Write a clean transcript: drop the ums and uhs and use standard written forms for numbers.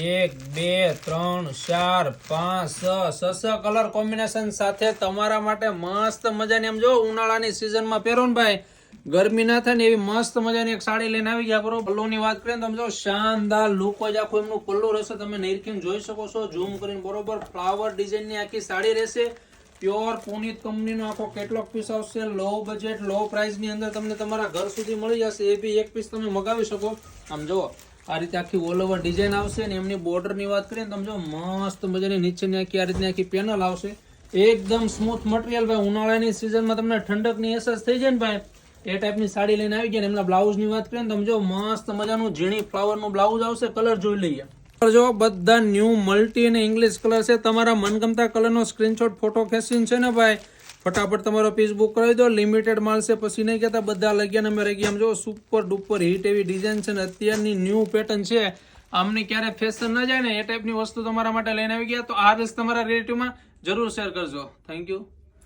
1 2 3 4 5 6 colour combination સાથે તમારા માટે મસ્ત મજાની એમ જો ઉનાળાની સિઝનમાં પહેરો ને ભાઈ, ગરમી ના થાય ને એવી મસ્ત મજાની એક સાડી લઈને આવી ગયા. બરોબર, પલ્લુની વાત કરીએ તમે જો શાનદાર લુક જ આખું એમનું પલ્લુ રહેશે. તમે નિરખીને જોઈ શકો છો ઝૂમ કરીને. બરોબર, ફ્લાવર ડિઝાઇનની આખી સાડી રહેશે. પ્યોર પુનિત કંપનીનો આખો કેટલોગ પીસ આવશે. લો બજેટ લો પ્રાઇસની અંદર તમને તમારા ઘર સુધી મળી જશે. એ બી એક પીસ તમે મગાવી શકો. આમ જુઓ આ રીતે આખી ઓલ ઓવર ડિઝાઇન આવશે ને એમની બોર્ડરની વાત કરીએ ને તમે જો મસ્ત મજાની નીચેની આખી આ રીતની આખી પેનલ આવશે. એકદમ સ્મૂથ મટીરિયલ ભાઈ. ઉનાળાની સિઝનમાં તમને ઠંડકની અહેસાસ થઈ જાય ને ભાઈ, એ ટાઈપની સાડી લઈને આવી ગયા. એમના બ્લાઉઝની વાત કરીએ ને તમે જો મસ્ત મજાનું ઝીણી ફ્લાવરનું બ્લાઉઝ આવશે. કલર જોઈ લઈએ. જો બધા ન્યૂ મલ્ટી અને ઇંગ્લિશ કલર છે. તમારા મનગમતા કલરનો સ્ક્રીનશોટ ફોટો ખેંચીને છે ને ભાઈ ફટાફટ તમારો પીસ બુક કરાવી દો. લિમિટેડ માલ છે, પછી નહીં કહેતા બધા લગ્યા નંબર રહી ગયા. જો સુપર ડુપર હિટ એવી ડિઝાઇન છે ને અત્યારની ન્યૂ પેટર્ન છે. આમની ક્યારે ફેશન ના જાય ને એ ટાઈપની વસ્તુ તમારા માટે લઈને આવી ગયા. તો આ રીસ તમારા રિલેટિવમાં જરૂર શેર કરજો. Thank you.